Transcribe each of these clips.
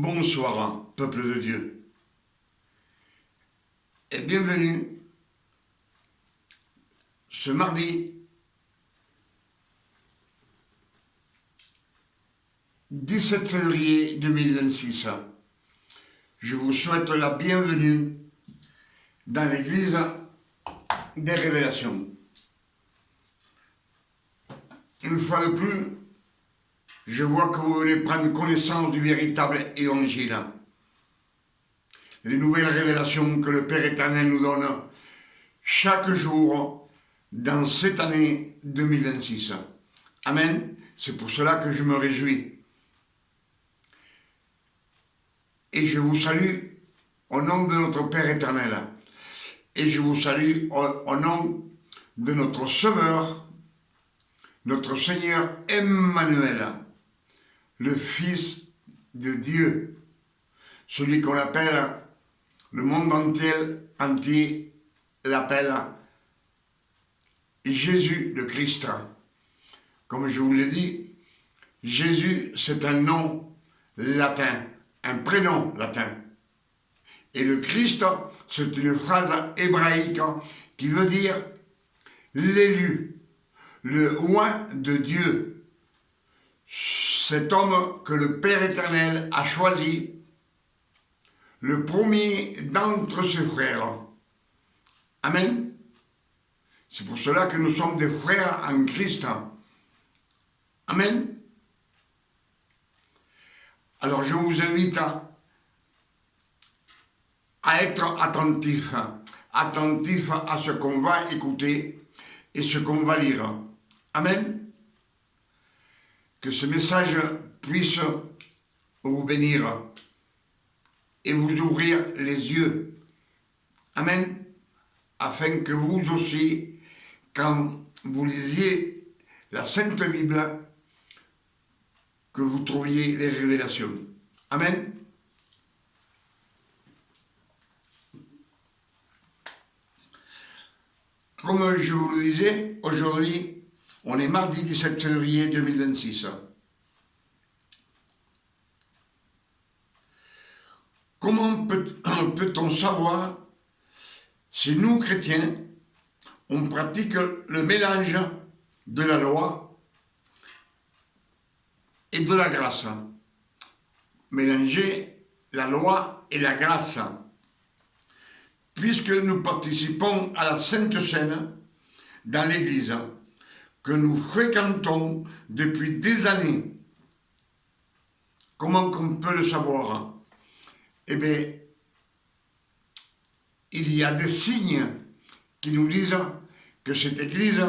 Bonsoir, peuple de Dieu, et bienvenue ce mardi 17 février 2026. Je vous souhaite la bienvenue dans l'église des révélations. Une fois de plus, je vois que vous venez prendre connaissance du véritable évangile. Les nouvelles révélations que le Père éternel nous donne chaque jour dans cette année 2026. Amen. C'est pour cela que je me réjouis. Et je vous salue au nom de notre Père éternel. Et je vous salue au nom de notre Sauveur, notre Seigneur Emmanuel, le Fils de Dieu, celui qu'on appelle, le monde entier l'appelle Jésus le Christ. Comme je vous l'ai dit, Jésus c'est un nom latin, un prénom latin. Et le Christ, c'est une phrase hébraïque qui veut dire l'élu, le oint de Dieu. Cet homme que le Père éternel a choisi, le premier d'entre ses frères. Amen. C'est pour cela que nous sommes des frères en Christ. Amen. Alors je vous invite à être attentif à ce qu'on va écouter et ce qu'on va lire. Amen. Que ce message puisse vous bénir et vous ouvrir les yeux. Amen. Afin que vous aussi, quand vous lisiez la Sainte Bible, que vous trouviez les révélations. Amen. Comme je vous le disais, aujourd'hui, on est mardi 17 février 2026. Comment peut-on savoir si nous, chrétiens, on pratique le mélange de la loi et de la grâce? Mélanger la loi et la grâce. Puisque nous participons à la Sainte Seine dans l'Église, que nous fréquentons depuis des années. Comment qu'on peut le savoir? Eh bien, il y a des signes qui nous disent que cette Église,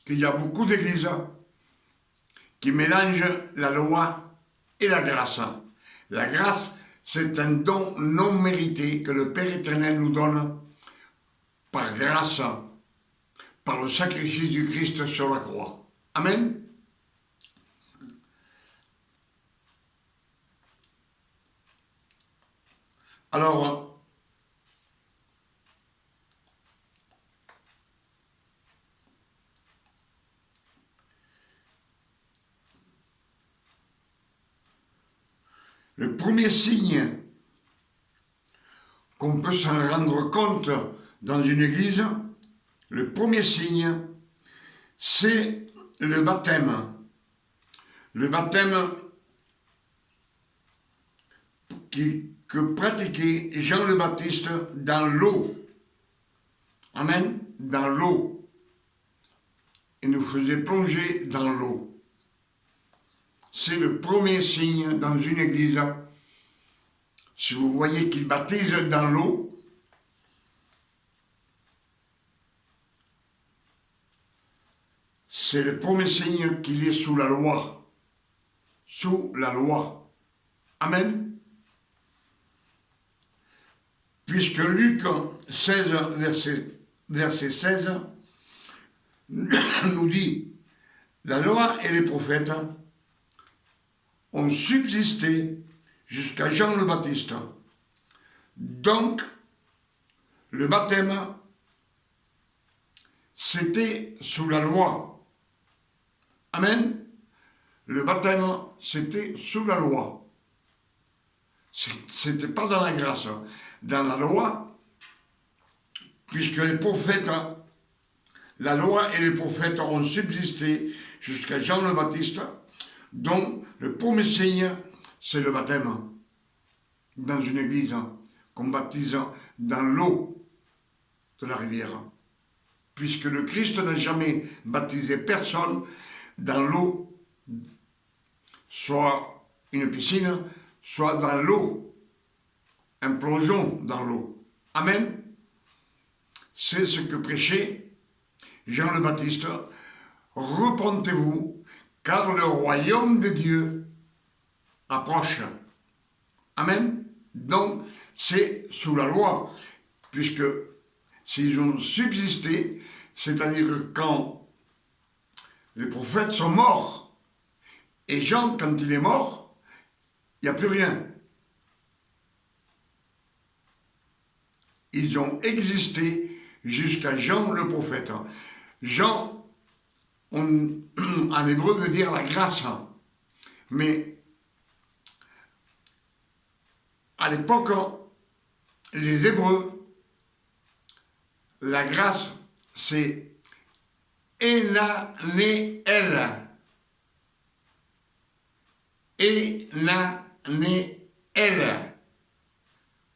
qu'il y a beaucoup d'Églises qui mélangent la loi et la grâce. La grâce, c'est un don non mérité que le Père éternel nous donne par grâce, par le sacrifice du Christ sur la croix. Amen. Alors, le premier signe qu'on peut s'en rendre compte dans une église, le premier signe, c'est le baptême. Le baptême que pratiquait Jean le Baptiste dans l'eau. Amen. Dans l'eau. Il nous faisait plonger dans l'eau. C'est le premier signe dans une église. Si vous voyez qu'il baptise dans l'eau, c'est le premier signe qu'il est sous la loi. Sous la loi. Amen. Puisque Luc 16, verset 16, nous dit, la loi et les prophètes ont subsisté jusqu'à Jean le Baptiste. Donc, le baptême, c'était sous la loi. Amen. le baptême, c'était sous la loi. C'était pas dans la grâce. Dans la loi, puisque les prophètes, la loi et les prophètes ont subsisté jusqu'à Jean le Baptiste, dont le premier signe, c'est le baptême. Dans une église, qu'on baptise dans l'eau de la rivière. Puisque le Christ n'a jamais baptisé personne dans l'eau, soit une piscine, soit dans l'eau, un plongeon dans l'eau. Amen. C'est ce que prêchait Jean le Baptiste. Repentez-vous, car le royaume de Dieu approche. Amen. Donc, c'est sous la loi, puisque s'ils ont subsisté, c'est-à-dire que quand les prophètes sont morts, et Jean, quand il est mort, il n'y a plus rien. Ils ont existé jusqu'à Jean le prophète. Jean, en hébreu, veut dire la grâce. Mais à l'époque, les Hébreux, la grâce, c'est Enanéel. Enanéel.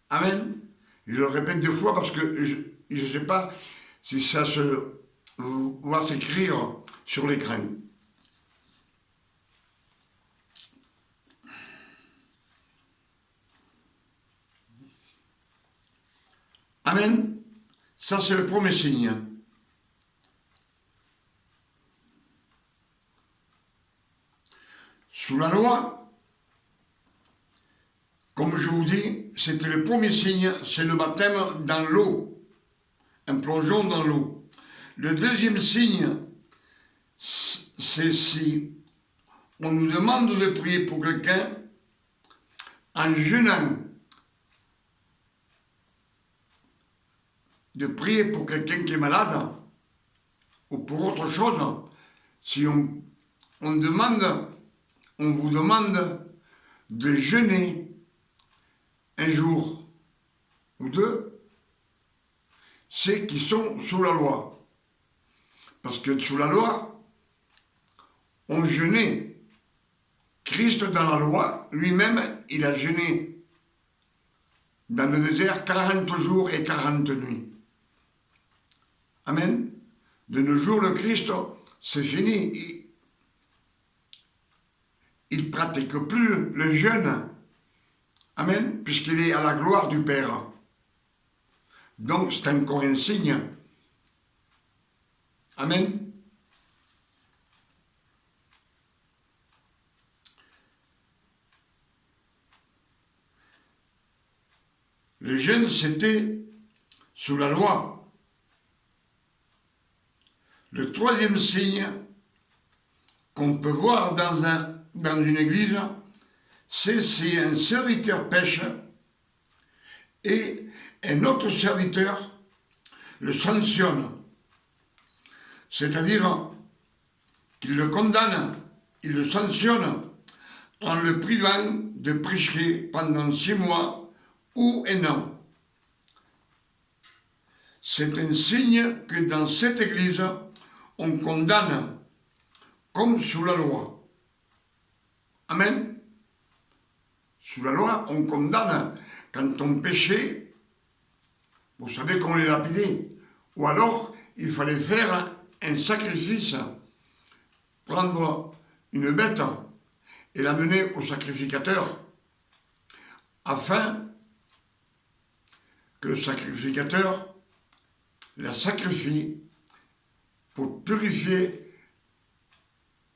Amen. Je le répète deux fois parce que je ne sais pas si ça va s'écrire sur l'écran. Amen. Ça, c'est le premier signe. Sous la loi, comme je vous dis, c'était le premier signe, c'est le baptême dans l'eau, un plongeon dans l'eau. Le deuxième signe, c'est si on nous demande de prier pour quelqu'un en jeûnant, de prier pour quelqu'un qui est malade ou pour autre chose. Si on vous demande de jeûner un jour ou deux, c'est qu'ils sont sous la loi. Parce que sous la loi, on jeûnait. Christ dans la loi, lui-même, il a jeûné dans le désert 40 jours et 40 nuits. Amen. De nos jours, le Christ, c'est fini. Il ne pratique plus le jeûne. Amen. Puisqu'il est à la gloire du Père. Donc, c'est encore un signe. Amen. Le jeûne, c'était sous la loi. Le troisième signe qu'on peut voir dans une église, c'est si un serviteur pêche et un autre serviteur le sanctionne. C'est-à-dire qu'il le condamne, il le sanctionne en le privant de prêcher pendant 6 mois ou 1 an. C'est un signe que dans cette église, on condamne comme sous la loi. Amen. Sous la loi, on condamne. Quand on péchait, vous savez qu'on les lapidait. Ou alors, il fallait faire un sacrifice. Prendre une bête et l'amener au sacrificateur. Afin que le sacrificateur la sacrifie pour purifier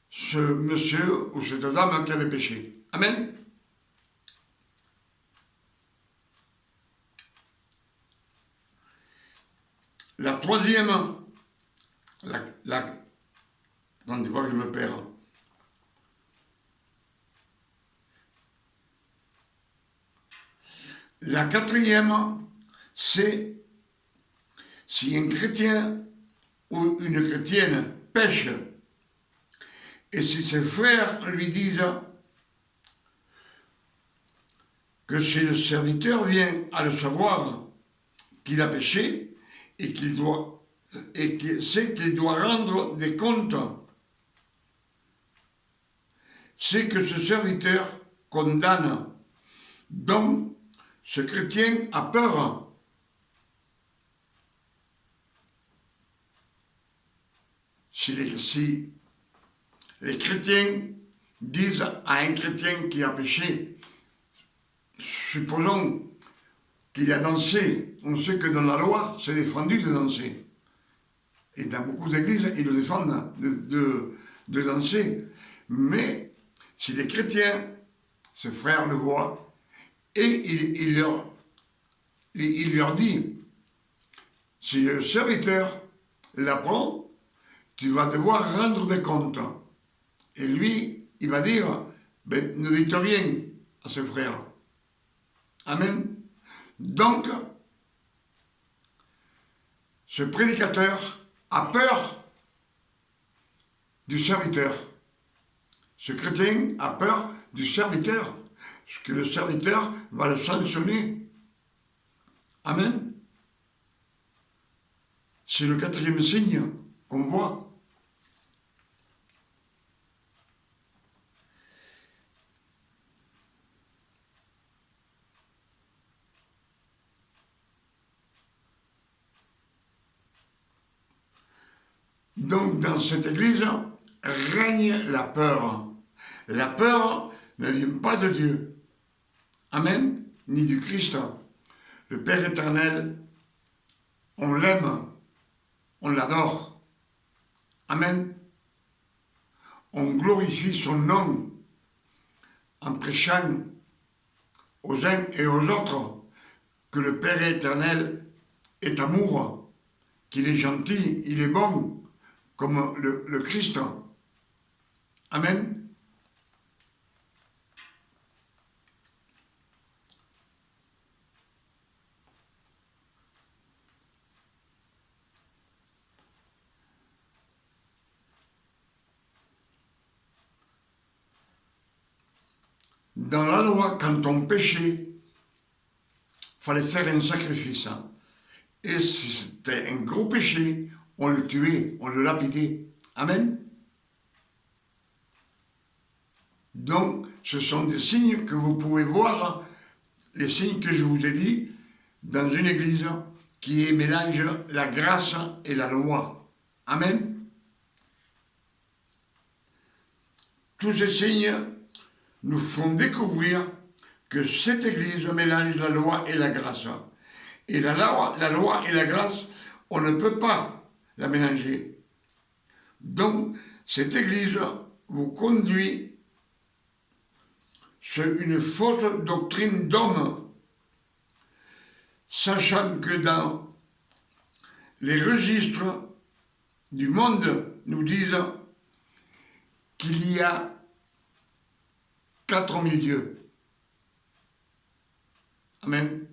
ce monsieur ou cette dame qui avait péché. Amen. La troisième, quand tu vois que je me perds. La quatrième, c'est si un chrétien ou une chrétienne pêche Et si ses frères lui disent que si le serviteur vient à le savoir qu'il a péché et qu'il sait qu'il doit rendre des comptes, c'est que ce serviteur condamne. Donc, ce chrétien a peur. Si les chrétiens disent à un chrétien qui a péché, supposons qu'il a dansé, on sait que dans la loi, c'est défendu de danser. Et dans beaucoup d'églises, ils le défendent de danser. Mais si les chrétiens, ces frères le voient, et il leur dit, si le serviteur l'apprend, tu vas devoir rendre des comptes. Et lui, il va dire, ben, ne dites rien à ses frères. Amen. Donc, ce prédicateur a peur du serviteur. Ce chrétien a peur du serviteur, parce que le serviteur va le sanctionner. Amen. C'est le quatrième signe qu'on voit. Donc, dans cette église, règne la peur. La peur ne vient pas de Dieu. Amen. Ni du Christ. Le Père éternel, on l'aime, on l'adore. Amen. On glorifie son nom en prêchant aux uns et aux autres que le Père éternel est amour, qu'il est gentil, il est bon, comme le Christ. Amen. Dans la loi, quand on péchait, il fallait faire un sacrifice. Et si c'était un gros péché, on le tuait, on le lapidait. Amen. Donc, ce sont des signes que vous pouvez voir, les signes que je vous ai dit, dans une église qui mélange la grâce et la loi. Amen. Tous ces signes nous font découvrir que cette église mélange la loi et la grâce. Et la loi et la grâce, on ne peut pas la mélanger. Donc, cette église vous conduit sur une fausse doctrine d'homme, sachant que dans les registres du monde nous disent qu'il y a 4000 dieux. Amen.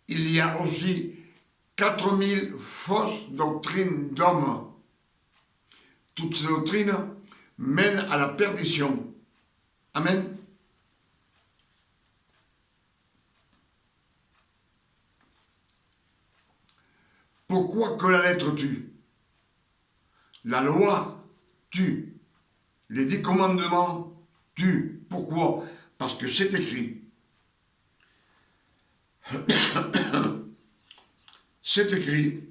Il y a aussi 4000 fausses doctrines d'hommes. Toutes ces doctrines mènent à la perdition. Amen. Pourquoi que la lettre tue? La loi tue. Les 10 commandements tuent. Pourquoi? Parce que c'est écrit. C'est écrit.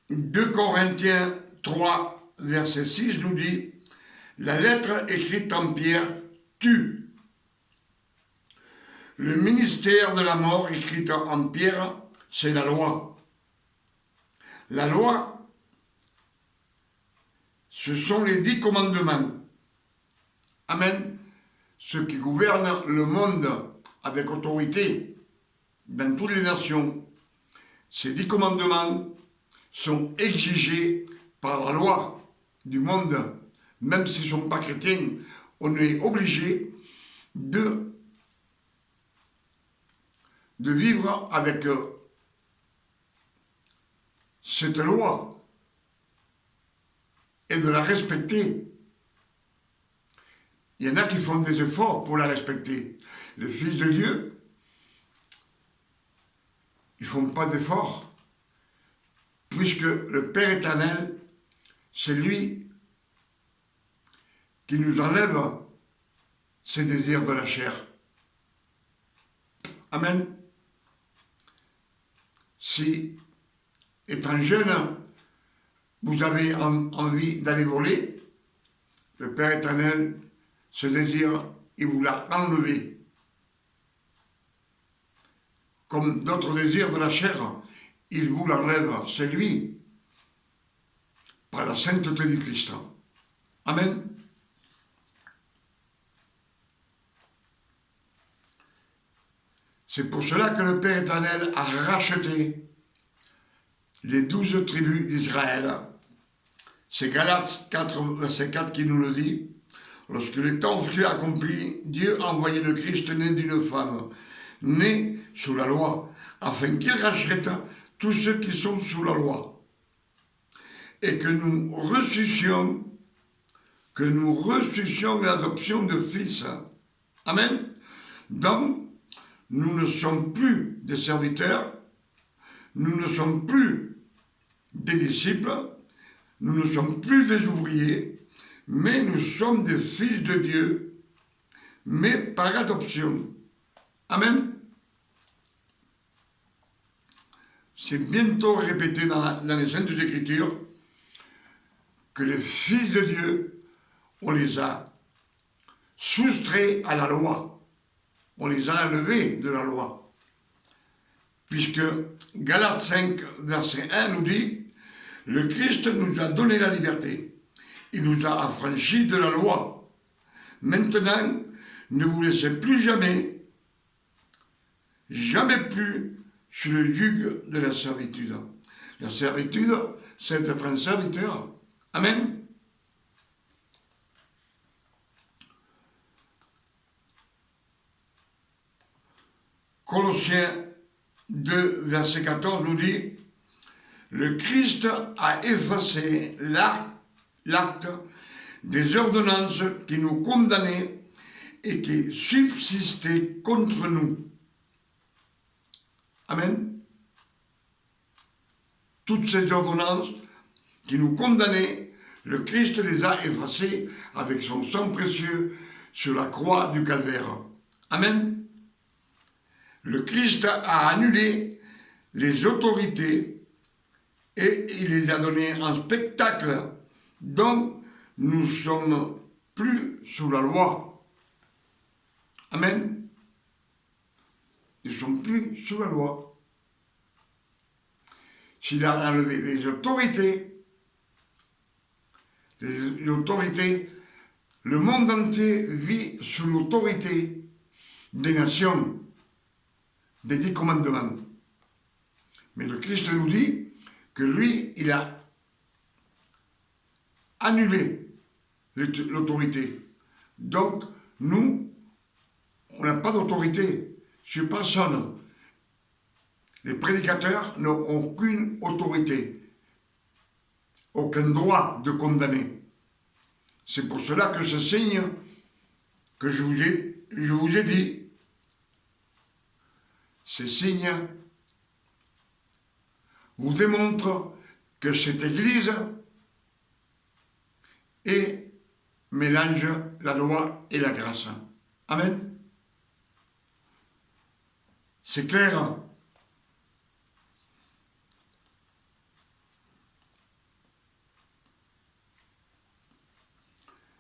2 Corinthiens 3, verset 6 nous dit, la lettre écrite en pierre tue. Le ministère de la mort écrite en pierre, c'est la loi. La loi, ce sont les 10 commandements. Amen. Ceux qui gouvernent le monde avec autorité dans toutes les nations. Ces 10 commandements sont exigés par la loi du monde. Même s'ils ne sont pas chrétiens, on est obligé de vivre avec cette loi. et de la respecter. Il y en a qui font des efforts pour la respecter. Les fils de Dieu, ils ne font pas d'efforts, puisque le Père éternel, c'est lui qui nous enlève ces désirs de la chair. Amen. Si, étant jeune, vous avez envie d'aller voler, le Père éternel, ce désir, il vous l'a enlevé. Comme d'autres désirs de la chair, il vous l'enlève, c'est lui, par la sainteté du Christ. Amen. C'est pour cela que le Père éternel a racheté les 12 tribus d'Israël. C'est Galates 4, verset 4 qui nous le dit. Lorsque le temps fut accompli, Dieu a envoyé le Christ né d'une femme, né sous la loi, afin qu'il rachète tous ceux qui sont sous la loi, et que nous ressuscitions l'adoption de fils. Amen. Donc, nous ne sommes plus des serviteurs, nous ne sommes plus des disciples, nous ne sommes plus des ouvriers, mais nous sommes des fils de Dieu, mais par adoption. Amen. C'est bientôt répété dans les Saintes Écritures que les fils de Dieu, on les a soustraits à la loi. On les a enlevés de la loi. Puisque Galates 5, verset 1 nous dit « Le Christ nous a donné la liberté. Il nous a affranchis de la loi. Maintenant, ne vous laissez plus jamais plus sur le joug de la servitude. » La servitude, c'est être un serviteur. Amen. Colossiens 2, verset 14 nous dit « Le Christ a effacé l'acte des ordonnances qui nous condamnaient et qui subsistaient contre nous. » Amen. Toutes ces ordonnances qui nous condamnaient, le Christ les a effacées avec son sang précieux sur la croix du calvaire. Amen. Le Christ a annulé les autorités et il les a données en spectacle. Donc, nous ne sommes plus sous la loi. Amen. Nous ne sommes plus sous la loi. S'il a enlevé les autorités, le monde entier vit sous l'autorité des nations, des 10 commandements. Mais le Christ nous dit que lui, il a annulé l'autorité. Donc, nous, on n'a pas d'autorité sur personne. Les prédicateurs n'ont aucune autorité, aucun droit de condamner. C'est pour cela que ce signe que je vous ai dit, ces signes vous démontrent que cette Église mélange la loi et la grâce. Amen. C'est clair.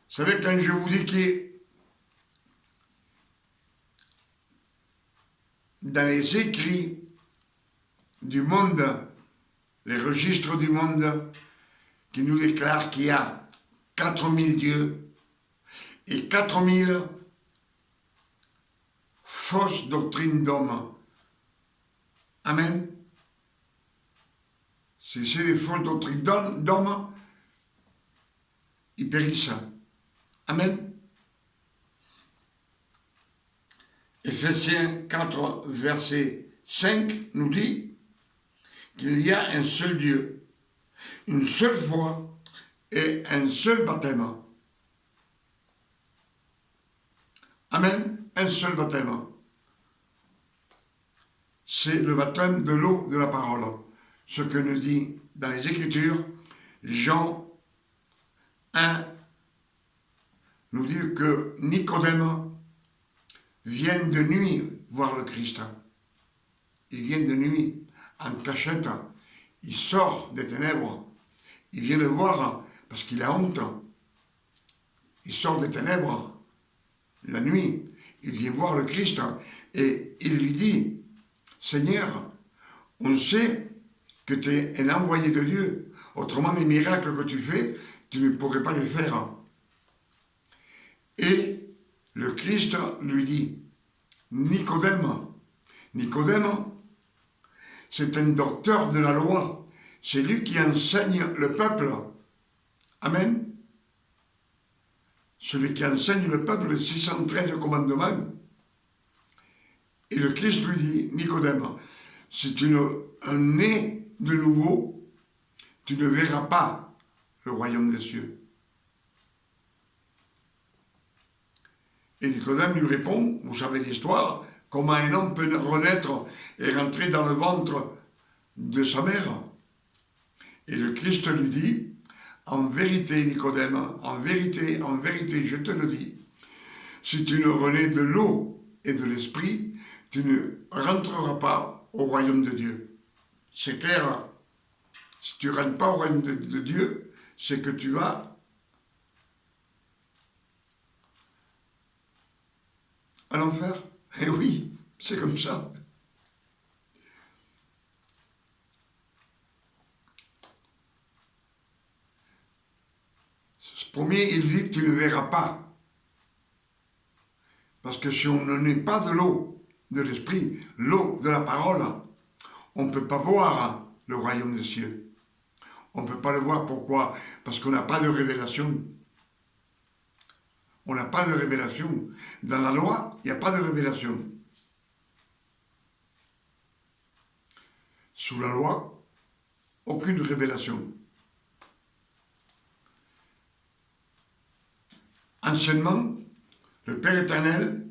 Vous savez, quand je vous dis que dans les écrits du monde, les registres du monde, qui nous déclarent qu'il y a 4000 dieux et 4000 fausses doctrines d'hommes. Amen. Si c'est des fausses doctrines d'hommes, ils périssent. Amen. Ephésiens 4, verset 5 nous dit qu'il y a un seul Dieu, une seule foi, et un seul baptême. Amen. Un seul baptême. C'est le baptême de l'eau de la parole. Ce que nous dit dans les Écritures, Jean 1 nous dit que Nicodème vient de nuit voir le Christ. Il vient de nuit, en cachette. Il sort des ténèbres. Il vient le voir parce qu'il a honte. Il sort des ténèbres la nuit. Il vient voir le Christ et il lui dit, Seigneur, on sait que tu es un envoyé de Dieu. Autrement, les miracles que tu fais, tu ne pourrais pas les faire. Et le Christ lui dit, Nicodème, c'est un docteur de la loi. C'est lui qui enseigne le peuple. Amen. Celui qui enseigne le peuple les 613 commandements. Et le Christ lui dit, Nicodème, si tu ne nais de nouveau, tu ne verras pas le royaume des cieux. Et Nicodème lui répond, vous savez l'histoire, comment un homme peut renaître et rentrer dans le ventre de sa mère. Et le Christ lui dit, en vérité, Nicodème, en vérité, je te le dis, si tu ne renais de l'eau et de l'esprit, tu ne rentreras pas au royaume de Dieu. C'est clair, si tu ne rentres pas au royaume de Dieu, c'est que tu vas à l'enfer. Eh oui, c'est comme ça. Ce premier, il dit que tu ne verras pas. Parce que si on ne naît pas de l'eau, de l'esprit, l'eau de la parole, on ne peut pas voir le royaume des cieux. On ne peut pas le voir. Pourquoi? Parce qu'on n'a pas de révélation. On n'a pas de révélation. Dans la loi, il n'y a pas de révélation. Sous la loi, aucune révélation. Anciennement, le Père éternel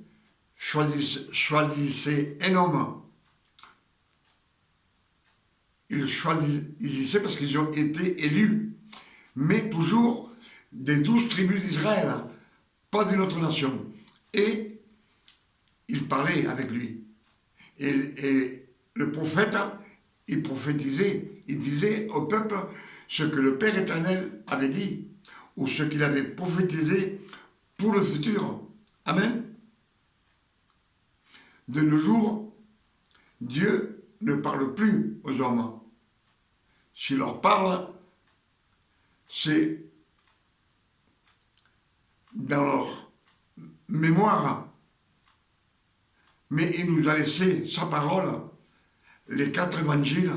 choisissait un homme. Il le choisissait parce qu'ils ont été élus, mais toujours des 12 tribus d'Israël, pas d'une autre nation. Et il parlait avec lui. Et le prophète, il prophétisait, il disait au peuple ce que le Père éternel avait dit, ou ce qu'il avait prophétisé pour le futur. Amen. De nos jours, Dieu ne parle plus aux hommes. S'il leur parle, c'est dans leur mémoire. Mais il nous a laissé sa parole, les 4 évangiles.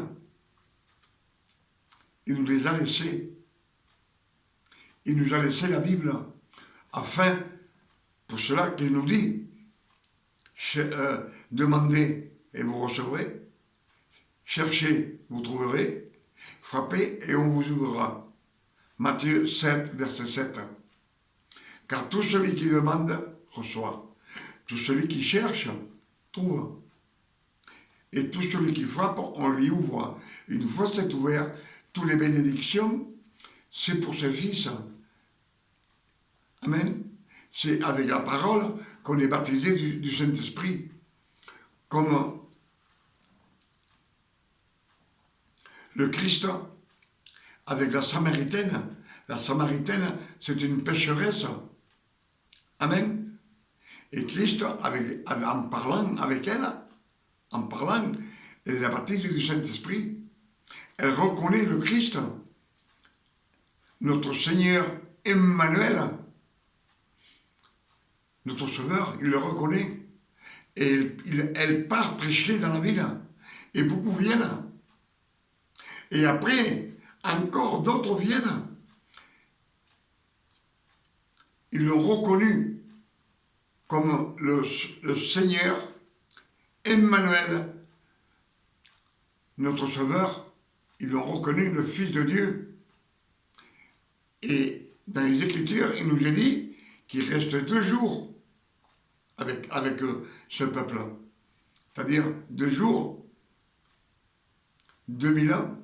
Il nous les a laissés. Il nous a laissé la Bible, afin, pour cela qu'il nous dit, demandez et vous recevrez, cherchez, vous trouverez, frappez et on vous ouvrira. Matthieu 7, verset 7. Car tout celui qui demande, reçoit. Tout celui qui cherche, trouve. Et tout celui qui frappe, on lui ouvre. Une fois c'est ouvert, toutes les bénédictions, c'est pour ses fils. Amen. C'est avec la parole qu'on est baptisé du Saint-Esprit. Comme le Christ avec la Samaritaine. La Samaritaine, c'est une pécheresse. Amen. Et Christ, en parlant avec elle, elle est baptisée du Saint-Esprit. Elle reconnaît le Christ, notre Seigneur Emmanuel, notre Sauveur, il le reconnaît. Et elle part prêcher dans la ville. Et beaucoup viennent. Et après, encore d'autres viennent. Ils l'ont reconnu comme le Seigneur Emmanuel, notre Sauveur. Ils l'ont reconnu, le Fils de Dieu. Et dans les Écritures, il nous est dit qu'il reste 2 jours avec ce peuple. C'est-à-dire 2 jours, 2000 ans.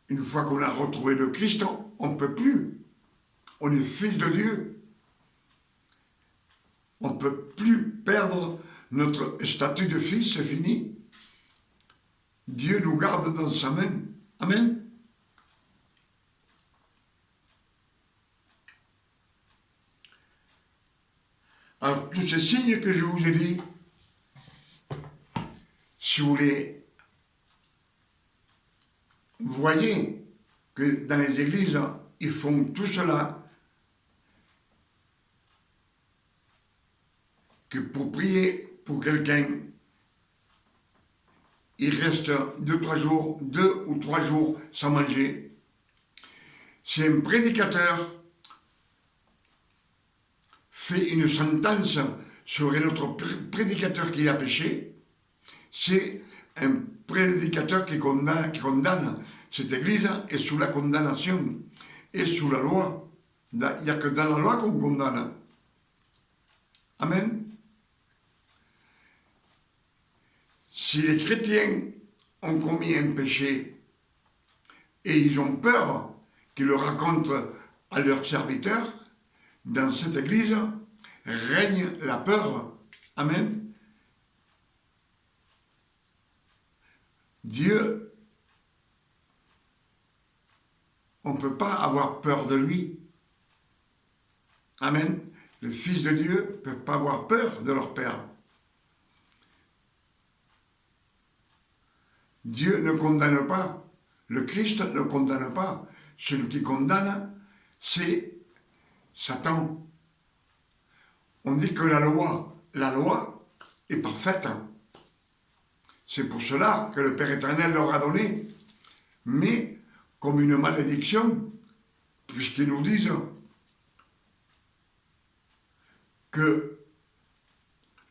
Une fois qu'on a retrouvé le Christ, on ne peut plus. On est fils de Dieu. On ne peut plus perdre notre statut de fils, c'est fini. Dieu nous garde dans sa main. Amen. Alors, tous ces signes que je vous ai dit, si vous les voyez que dans les églises, ils font tout cela, que pour prier pour quelqu'un, il reste 2 ou 3 jours sans manger. Si un prédicateur fait une sentence sur un autre prédicateur qui a péché, c'est un prédicateur qui condamne cette église est sous la condamnation et sous la loi. Il n'y a que dans la loi qu'on condamne. Amen. Si les chrétiens ont commis un péché et ils ont peur qu'ils le racontent à leurs serviteurs, dans cette église règne la peur. Amen. Dieu, on ne peut pas avoir peur de lui. Amen. Le Fils de Dieu ne peut pas avoir peur de leur Père. Dieu ne condamne pas. Le Christ ne condamne pas. Celui qui condamne, c'est Satan. On dit que la loi est parfaite. C'est pour cela que le Père éternel leur a donné. Mais comme une malédiction, puisqu'ils nous disent que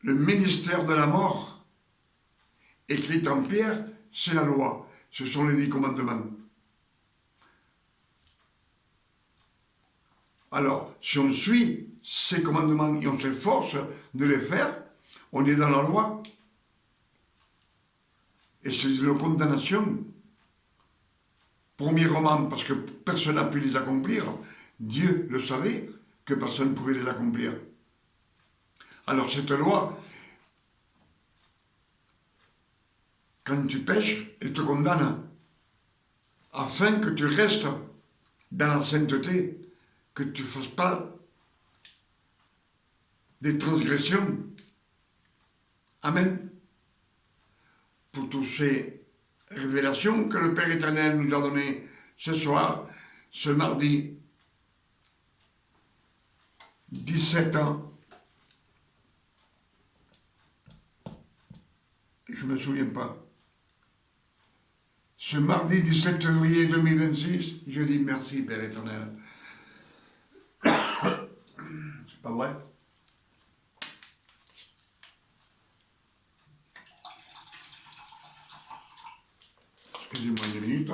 le ministère de la mort, écrit en pierre, c'est la loi. Ce sont les 10 commandements. Alors, si on suit ces commandements et on s'efforce de les faire, on est dans la loi. Et c'est une condamnation. Premièrement, parce que personne n'a pu les accomplir. Dieu le savait que personne ne pouvait les accomplir. Alors cette loi, quand tu pèches, elle te condamne. Afin que tu restes dans la sainteté, que tu ne fasses pas des transgressions. Amen. Pour toutes ces révélations que le Père éternel nous a données ce soir, ce mardi 17 ans. Je ne me souviens pas. Ce mardi 17 février 2026, je dis merci, Père éternel. C'est pas vrai? Excusez-moi une minute.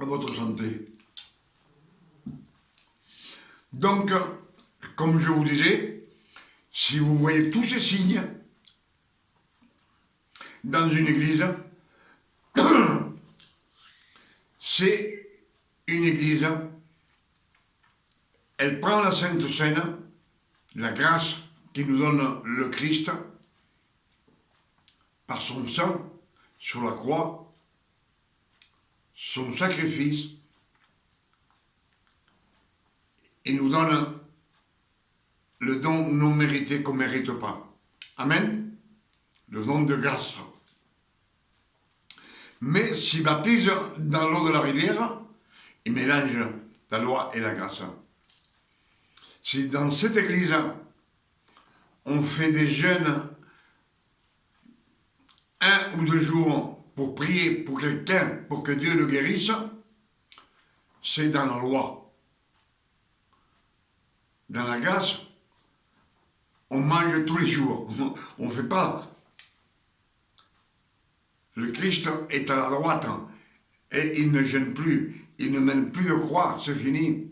À votre santé. Donc, comme je vous disais, si vous voyez tous ces signes dans une église, c'est une église, elle prend la Sainte Seine, la grâce qui nous donne le Christ, par son sang sur la croix, son sacrifice, il nous donne le don non mérité qu'on ne mérite pas. Amen. Le don de grâce. Mais s'il baptise dans l'eau de la rivière, il mélange la loi et la grâce. Si dans cette église, on fait des jeûnes 1 ou 2 jours pour prier pour quelqu'un, pour que Dieu le guérisse, c'est dans la loi. dans la grâce, on mange tous les jours. On ne fait pas. Le Christ est à la droite et il ne gêne plus. Il ne mène plus de croix, c'est fini.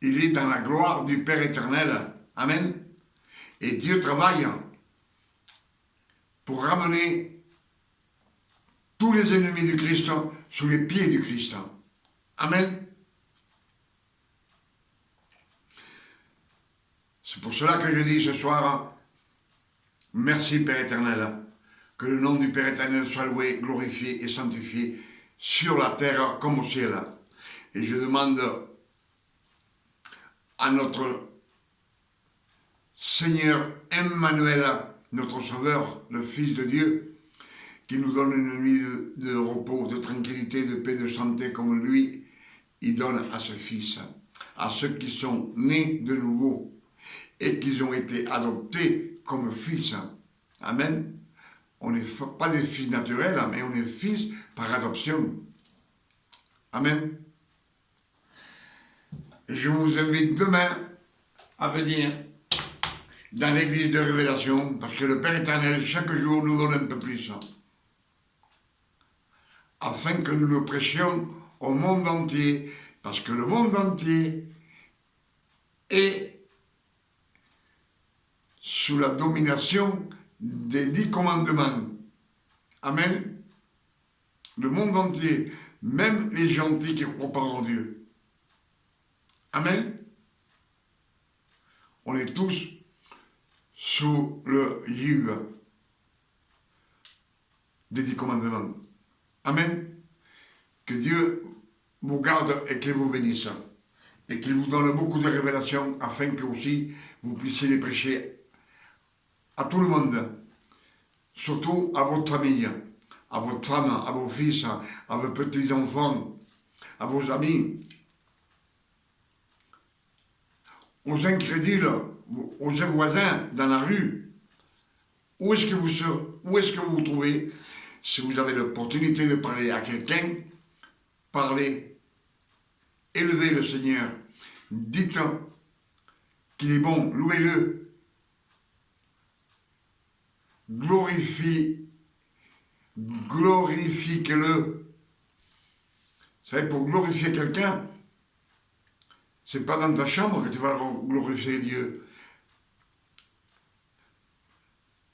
Il est dans la gloire du Père éternel. Amen. Et Dieu travaille pour ramener tous les ennemis du Christ sous les pieds du Christ. Amen. C'est pour cela que je dis ce soir, merci Père éternel, que le nom du Père éternel soit loué, glorifié et sanctifié sur la terre comme au ciel. Et je demande à notre Seigneur Emmanuel, notre Sauveur, le Fils de Dieu, qui nous donne une nuit de repos, de tranquillité, de paix, de santé, comme lui, il donne à ses fils, à ceux qui sont nés de nouveau et qui ont été adoptés comme fils. Amen. On n'est pas des fils naturels, mais on est fils par adoption. Amen. Je vous invite demain à venir dans l'église de Révélation, parce que le Père éternel, chaque jour, nous donne un peu plus, afin que nous le prêchions au monde entier, parce que le monde entier est sous la domination des 10 commandements. Amen. Le monde entier, même les gentils qui ne croient pas en Dieu. Amen. On est tous sous le joug des 10 commandements. Amen. Que Dieu vous garde et qu'il vous bénisse. Et qu'il vous donne beaucoup de révélations afin que aussi vous puissiez les prêcher à tout le monde. Surtout à votre famille, à votre femme, à vos fils, à vos petits-enfants, à vos amis, aux incrédules, aux voisins dans la rue. Où est-ce que vous vous trouvez? Si vous avez l'opportunité de parler à quelqu'un, parlez, élevez le Seigneur, dites qu'il est bon, louez-le, glorifiez-le. Vous savez, pour glorifier quelqu'un, c'est pas dans ta chambre que tu vas glorifier Dieu.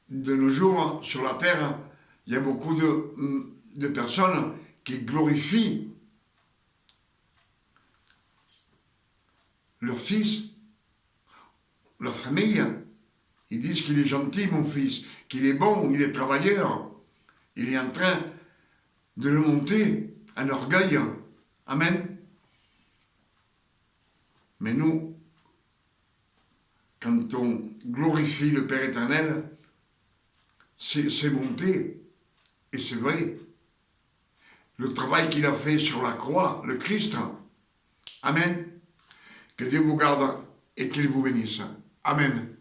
De nos jours, sur la terre, il y a beaucoup de personnes qui glorifient leur fils, leur famille. Ils disent qu'il est gentil, mon fils, qu'il est bon, il est travailleur. Il est en train de le monter, un orgueil. Amen. Mais nous, quand on glorifie le Père éternel, c'est monté, et c'est vrai. Le travail qu'il a fait sur la croix, le Christ. Amen. Que Dieu vous garde et qu'il vous bénisse. Amen.